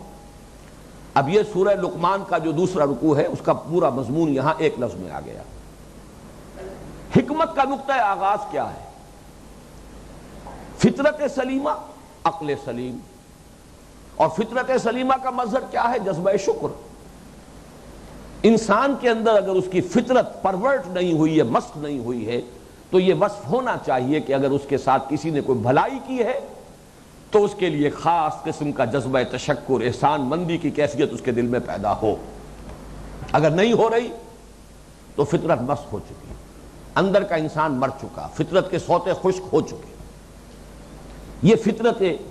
اب یہ سورہ لقمان کا جو دوسرا رکوع ہے، اس کا پورا مضمون یہاں ایک لفظ میں آ گیا۔ حکمت کا نقطہ آغاز کیا ہے؟ فطرت سلیمہ، عقل سلیم، اور فطرت سلیمہ کا مظہر کیا ہے؟ جذبہ شکر۔ انسان کے اندر اگر اس کی فطرت پرورٹ نہیں ہوئی ہے، مست نہیں ہوئی ہے، تو یہ وصف ہونا چاہیے کہ اگر اس کے ساتھ کسی نے کوئی بھلائی کی ہے تو اس کے لیے خاص قسم کا جذبہ تشکر، احسان مندی کی کیفیت اس کے دل میں پیدا ہو۔ اگر نہیں ہو رہی تو فطرت مست ہو چکی، اندر کا انسان مر چکا، فطرت کے سوتے خشک ہو چکے۔ یہ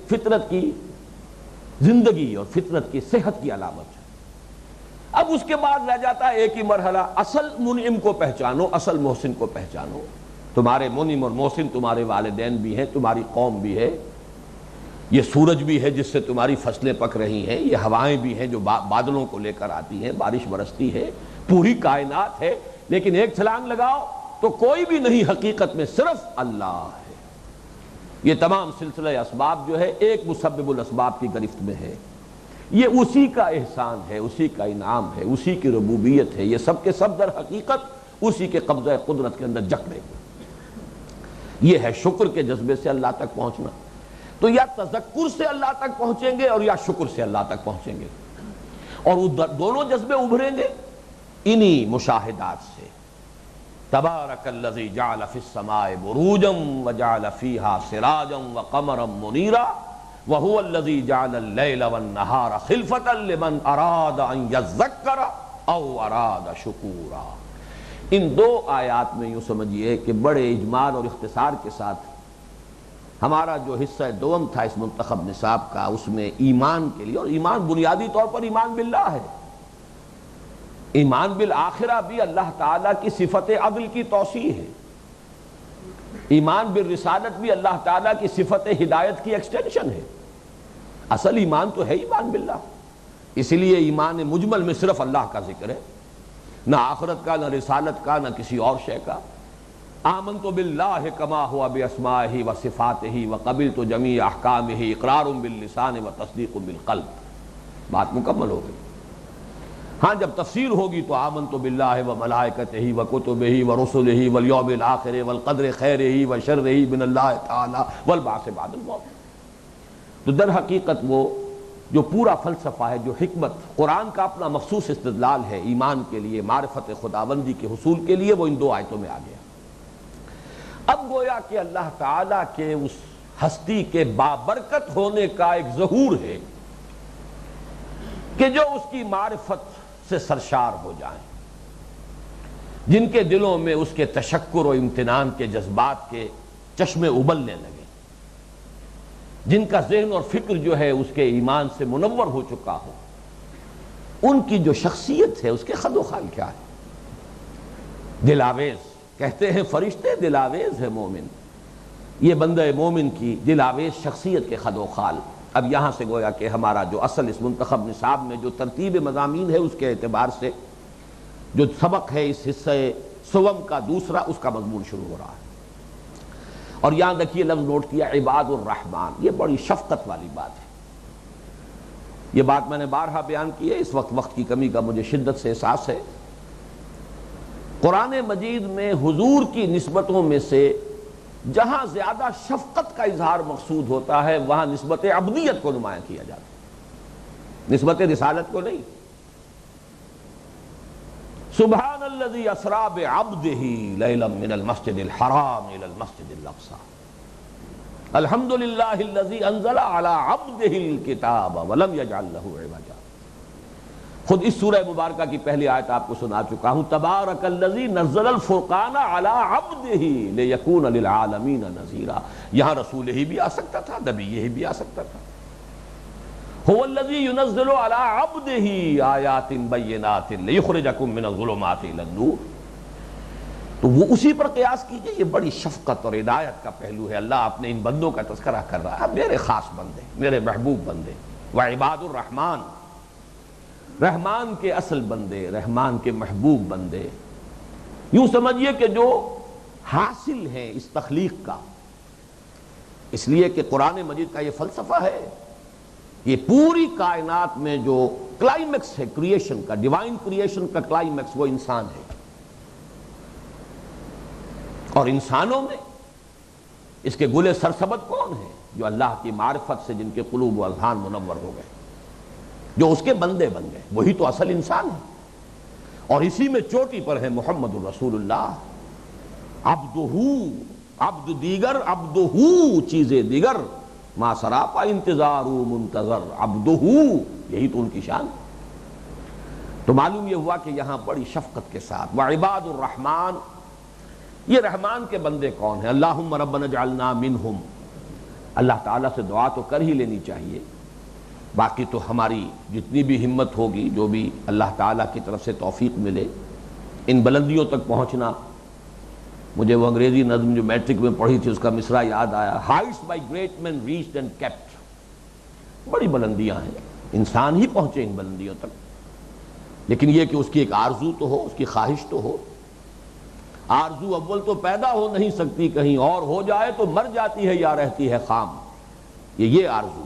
فطرت کی زندگی اور فطرت کی صحت کی علامت ہے۔ اب اس کے بعد رہ جاتا ہے ایک ہی مرحلہ، اصل منعم کو پہچانو، اصل محسن کو پہچانو۔ تمہارے منعم اور محسن تمہارے والدین بھی ہیں، تمہاری قوم بھی ہے، یہ سورج بھی ہے جس سے تمہاری فصلیں پک رہی ہیں، یہ ہوائیں بھی ہیں جو بادلوں کو لے کر آتی ہیں، بارش برستی ہے، پوری کائنات ہے، لیکن ایک چھلانگ لگاؤ تو کوئی بھی نہیں، حقیقت میں صرف اللہ ہے۔ یہ تمام سلسلہ اسباب جو ہے ایک مسبب الاسباب کی گرفت میں ہے، یہ اسی کا احسان ہے، اسی کا انعام ہے، اسی کی ربوبیت ہے، یہ سب کے سب در حقیقت اسی کے قبضہ قدرت کے اندر جکڑے ہوئے۔ یہ ہے شکر کے جذبے سے اللہ تک پہنچنا۔ تو یا تذکر سے اللہ تک پہنچیں گے اور یا شکر سے اللہ تک پہنچیں گے، اور دونوں جذبے ابھریں گے انہی مشاہدات سے۔ تبارک الذی جعل فی السماء بروجا وجعل فیہا سراجا وقمرا منیرا وہو الذی جعل اللیل والنہار خلفۃ لمن اراد ان یذکر او اراد شکورا۔ ان دو آیات میں یوں سمجھیے کہ بڑے اجمال اور اختصار کے ساتھ ہمارا جو حصہ دوم تھا اس منتخب نصاب کا، اس میں ایمان کے لیے، اور ایمان بنیادی طور پر ایمان باللہ ہے، ایمان بالآخرہ بھی اللہ تعالیٰ کی صفت عدل کی توسیع ہے، ایمان بالرسالت بھی اللہ تعالیٰ کی صفت ہدایت کی ایکسٹینشن ہے۔ اصل ایمان تو ہے ایمان باللہ، اسی لیے ایمان مجمل میں صرف اللہ کا ذکر ہے، نہ آخرت کا، نہ رسالت کا، نہ کسی اور شے کا۔ آمنت باللہ کما ہوا باسمائہ وصفاتہ وقبلت جمیع احکامہ اقرار باللسان وتصدیق بالقلب، بات مکمل ہو گئی۔ ہاں جب تفسیر ہوگی تو آمنت باللہ وملائکتہ وکتبہ ورسلہ والیوم الآخر والقدر خیرہ وشرہ من اللہ تعالی والبعث بعد الموت۔ تو در حقیقت وہ جو پورا فلسفہ ہے، جو حکمت، قرآن کا اپنا مخصوص استدلال ہے ایمان کے لیے، معرفت خداوندی کے حصول کے لیے، وہ ان دو آیتوں میں آ گیا۔ اب گویا کہ اللہ تعالیٰ کے اس ہستی کے بابرکت ہونے کا ایک ظہور ہے کہ جو اس کی معرفت سے سرشار ہو جائیں، جن کے دلوں میں اس کے تشکر و امتنان کے جذبات کے چشمے ابلنے لگے، جن کا ذہن اور فکر جو ہے اس کے ایمان سے منور ہو چکا ہو، ان کی جو شخصیت ہے اس کے خد و خال کیا ہے؟ دلاویز کہتے ہیں فرشتے، دلاویز ہے مومن۔ یہ بندہ مومن کی دلاویز شخصیت کے خد و خال۔ اب یہاں سے گویا کہ ہمارا جو اصل اس منتخب نصاب میں جو ترتیب مضامین ہے اس کے اعتبار سے جو سبق ہے اس حصہ سوم کا دوسرا، اس کا مضمون شروع ہو رہا ہے۔ اور یہاں دیکھیے لفظ نوٹ کیا، عباد الرحمن، یہ بڑی شفقت والی بات ہے۔ یہ بات میں نے بارہا بیان کی ہے، اس وقت کی کمی کا مجھے شدت سے احساس ہے۔ قرآن مجید میں حضور کی نسبتوں میں سے جہاں زیادہ شفقت کا اظہار مقصود ہوتا ہے وہاں نسبت عبدیت کو نمایاں کیا جاتا ہے، نسبت رسالت کو نہیں۔ سبحان الذی اسری بعبدہ لیلا من المسجد الحرام الی المسجد الاقصی، الحمد للہ الذی انزل علی عبدہ الکتاب ولم یجعل لہ عوجا۔ خود اس سورہ مبارکہ کی پہلی آیت آپ کو سنا چکا ہوں، تبارک الذی نزل الفرقان علی عبدہ لیکون للعالمین نذیرا۔ یہاں رسول ہی بھی آ سکتا تھا، نبی ہی بھی آ سکتا تھا۔ هو الذی ينزل علی عبدہ آیات بینات لیخرجکم من الظلمات الی النور۔ تو وہ اسی پر قیاس کیجئے، یہ بڑی شفقت اور عنایت کا پہلو ہے۔ اللہ اپنے ان بندوں کا تذکرہ کر رہا ہے، میرے خاص بندے، میرے محبوب بندے، وعباد الرحمن، رحمان کے اصل بندے، رحمان کے محبوب بندے۔ یوں سمجھیے کہ جو حاصل ہیں اس تخلیق کا، اس لیے کہ قرآن مجید کا یہ فلسفہ ہے، یہ پوری کائنات میں جو کلائمیکس ہے کریشن کا، ڈیوائن کریشن کا کلائمیکس، وہ انسان ہے، اور انسانوں میں اس کے گلے سرسبد کون ہیں؟ جو اللہ کی معرفت سے جن کے قلوب و اذہان منور ہو گئے، جو اس کے بندے بن گئے، وہی تو اصل انسان ہے۔ اور اسی میں چوٹی پر ہے محمد الرسول اللہ، عبدہ، عبد دیگر، عبدہ چیزیں دیگر، ما سراپا انتظار منتظر، عبدہ، یہی تو ان کی شان۔ تو معلوم یہ ہوا کہ یہاں بڑی شفقت کے ساتھ وعباد الرحمن، یہ رحمان کے بندے کون ہیں؟ اللہم ربنا اجعلنا منہم، اللہ تعالیٰ سے دعا تو کر ہی لینی چاہیے، باقی تو ہماری جتنی بھی ہمت ہوگی، جو بھی اللہ تعالیٰ کی طرف سے توفیق ملے، ان بلندیوں تک پہنچنا۔ مجھے وہ انگریزی نظم جو میٹرک میں پڑھی تھی اس کا مصرع یاد آیا، heights by great man reached and kept, بڑی بلندیاں ہیں، انسان ہی پہنچے ان بلندیوں تک، لیکن یہ کہ اس کی ایک آرزو تو ہو، اس کی خواہش تو ہو۔ آرزو اول تو پیدا ہو نہیں سکتی کہیں اور، ہو جائے تو مر جاتی ہے یا رہتی ہے خام۔ یہ آرزو،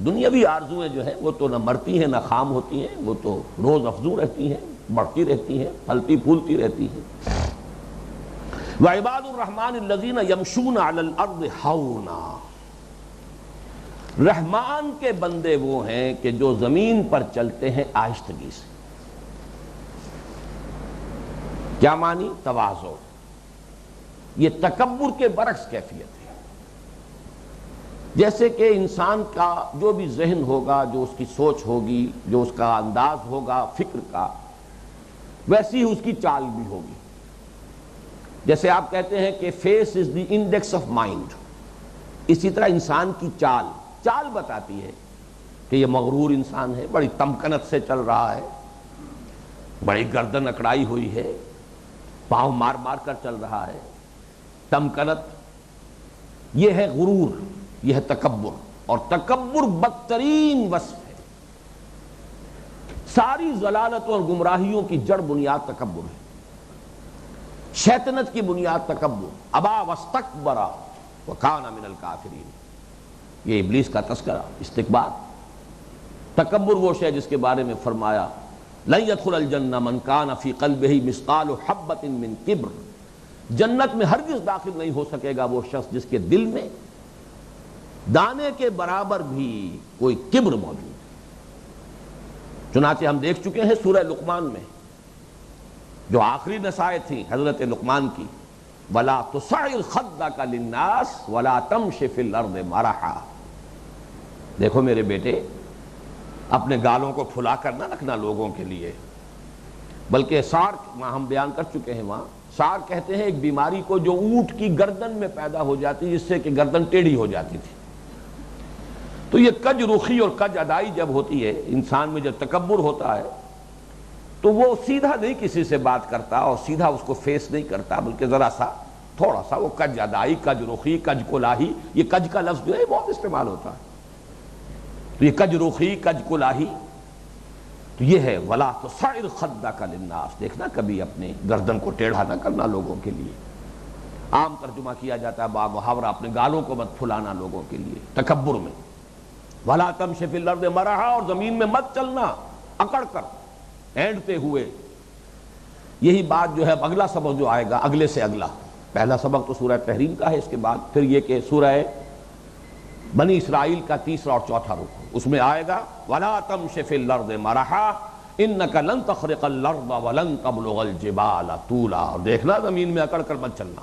دنیاوی آرزویں جو ہیں وہ تو نہ مرتی ہیں نہ خام ہوتی ہیں، وہ تو روز افزوں رہتی ہیں، بڑھتی رہتی ہیں، پھلتی پھولتی رہتی ہیں۔ وعباد الرحمن الذین یمشون علی الارض ہونا، رحمان کے بندے وہ ہیں کہ جو زمین پر چلتے ہیں آہستگی سے۔ کیا معنی؟ تواضع، یہ تکبر کے برعکس کیفیت ہے۔ جیسے کہ انسان کا جو بھی ذہن ہوگا، جو اس کی سوچ ہوگی، جو اس کا انداز ہوگا فکر کا، ویسی ہی اس کی چال بھی ہوگی۔ جیسے آپ کہتے ہیں کہ face is the index of mind, اسی طرح انسان کی چال بتاتی ہے کہ یہ مغرور انسان ہے، بڑی تمکنت سے چل رہا ہے، بڑی گردن اکڑائی ہوئی ہے، پاؤں مار مار کر چل رہا ہے۔ تمکنت یہ ہے غرور، یہ ہے تکبر، اور تکبر بدترین وصف ہے۔ ساری ضلالتوں اور گمراہیوں کی جڑ بنیاد تکبر ہے، شیطنت کی بنیاد تکبر۔ ابا واستکبر وکان من الکافرین، یہ ابلیس کا تذکرہ، استکبار۔ تکبر وہ شے جس کے بارے میں فرمایا لن يدخل الجنہ من کان فی قلبہ مثقال حبۃ من کبر، جنت میں ہرگز داخل نہیں ہو سکے گا وہ شخص جس کے دل میں دانے کے برابر بھی کوئی کبر موجود ہے۔ چنانچہ ہم دیکھ چکے ہیں سورہ لقمان میں جو آخری نصائح تھیں حضرت لقمان کی، وَلَا تُصَعِّرْ خَدَّكَ لِلنَّاسِ وَلَا تَمْشِ فِي الْأَرْضِ مَرَحًا، دیکھو میرے بیٹے، اپنے گالوں کو پھلا کر نہ رکھنا لوگوں کے لیے، بلکہ سار، وہاں ہم بیان کر چکے ہیں، وہاں سار کہتے ہیں ایک بیماری کو جو اونٹ کی گردن میں پیدا ہو جاتی جس سے کہ گردن ٹیڑھی ہو جاتی تھی۔ تو یہ کج رخی اور کج ادائی جب ہوتی ہے انسان میں، جب تکبر ہوتا ہے تو وہ سیدھا نہیں کسی سے بات کرتا اور سیدھا اس کو فیس نہیں کرتا، بلکہ ذرا سا تھوڑا سا وہ کج ادائی، کج رخی، کج کلاہی، یہ کج کا لفظ جو ہے بہت استعمال ہوتا ہے، تو یہ کج رخی، کج کلاہی، تو یہ ہے وَلَا تُصَعِّرْ خَدَّكَ لِلنَّاسِ، دیکھنا کبھی اپنے گردن کو ٹیڑھا نہ کرنا لوگوں کے لیے۔ عام ترجمہ کیا جاتا ہے با محاورہ، اپنے گالوں کو مت پھلانا لوگوں کے لیے تکبر میں۔ وَلَا تَمْشِ فِي الْأَرْضِ مَرَحًا، اور زمین میں مت چلنا اکڑ کر، اینڈتے ہوئے۔ یہی بات جو ہے اگلا سبق جو آئے گا، اگلے سے اگلا، پہلا سبق تو سورہ تحریم کا ہے، اس کے بعد پھر یہ کہ سورہ بنی اسرائیل کا تیسرا اور چوتھا رکوع، اس میں آئے گا وَلَا تَمْشِ فِي الْأَرْضِ مَرَحًا إِنَّكَ لَن تَخْرِقَ الْأَرْضَ وَلَن تَبْلُغَ الْجِبَالَ طُولًا، اور دیکھنا زمین میں اکڑ کر مت چلنا،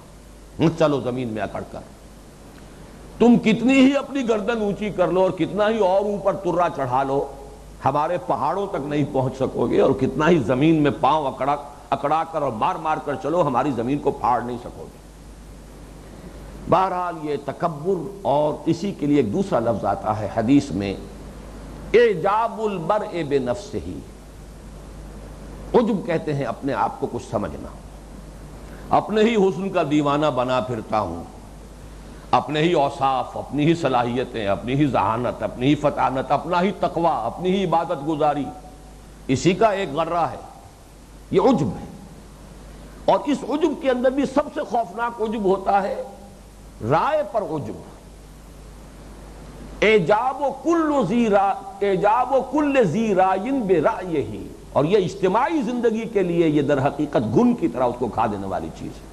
مت چلو زمین میں اکڑ کر، تم کتنی ہی اپنی گردن اونچی کر لو اور کتنا ہی اور اوپر ترا چڑھا لو، ہمارے پہاڑوں تک نہیں پہنچ سکو گے، اور کتنا ہی زمین میں پاؤں اکڑا کر اور مار مار کر چلو، ہماری زمین کو پھاڑ نہیں سکو گے۔ بہرحال یہ تکبر، اور اسی کے لیے ایک دوسرا لفظ آتا ہے حدیث میں، اعجاب المرء بنفسہ، عجب کہتے ہیں اپنے آپ کو کچھ سمجھنا، اپنے ہی حسن کا دیوانہ بنا پھرتا ہوں، اپنے ہی اوصاف، اپنی ہی صلاحیتیں، اپنی ہی ذہانت، اپنی ہی فطانت، اپنا ہی تقویٰ، اپنی ہی عبادت گزاری، اسی کا ایک غرہ ہے، یہ عجب ہے۔ اور اس عجب کے اندر بھی سب سے خوفناک عجب ہوتا ہے رائے پر عجب، اعجاب کل ذی رائن برائیہ، اور یہ اجتماعی زندگی کے لیے یہ در حقیقت گن کی طرح اس کو کھا دینے والی چیز ہے۔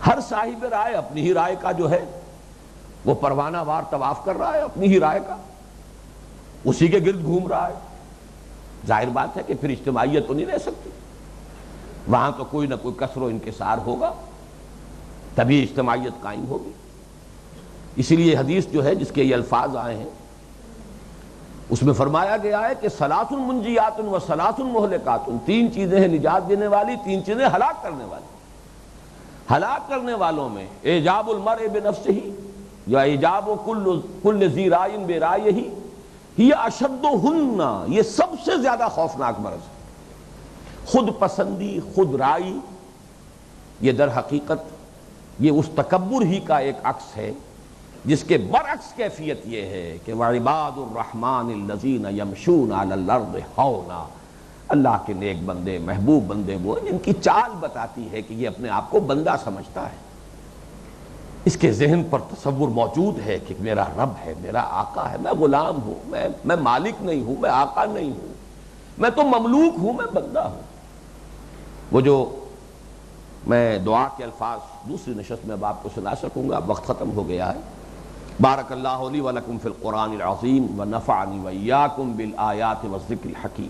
ہر صاحب رائے اپنی ہی رائے کا جو ہے وہ پروانہ وار طواف کر رہا ہے، اپنی ہی رائے کا، اسی کے گرد گھوم رہا ہے۔ ظاہر بات ہے کہ پھر اجتماعیت تو نہیں رہ سکتی، وہاں تو کوئی نہ کوئی کثر و انکسار ہوگا، تبھی اجتماعیت قائم ہوگی۔ اسی لیے حدیث جو ہے جس کے یہ الفاظ آئے ہیں اس میں فرمایا گیا ہے کہ ثلاث منجیات و ثلاث مہلکات، تین چیزیں ہیں نجات دینے والی، تین چیزیں ہلاک کرنے والی۔ ہلاک کرنے والوں میں اعجاب المرء بنفسہ، یا اعجاب کل ذی رائن برائیہ، ہی اشدہن، یہ سب سے زیادہ خوفناک مرض ہے۔ خود پسندی، خود رائی، یہ در حقیقت یہ اس تکبر ہی کا ایک عکس ہے جس کے برعکس کیفیت یہ ہے کہ وعباد الرحمن الذین یمشون علی الارض ہونا، اللہ کے نیک بندے، محبوب بندے وہ جن کی چال بتاتی ہے کہ یہ اپنے آپ کو بندہ سمجھتا ہے، اس کے ذہن پر تصور موجود ہے کہ میرا رب ہے، میرا آقا ہے، میں غلام ہوں، میں مالک نہیں ہوں، میں آقا نہیں ہوں، میں تو مملوک ہوں، میں بندہ ہوں۔ وہ جو میں دعا کے الفاظ دوسری نشست میں اب آپ کو سنا سکوں گا، وقت ختم ہو گیا ہے۔ بارک اللہ لی ولکم فی القرآن العظیم ونفعنی وإیاکم بالآیات والذکر الحکیم۔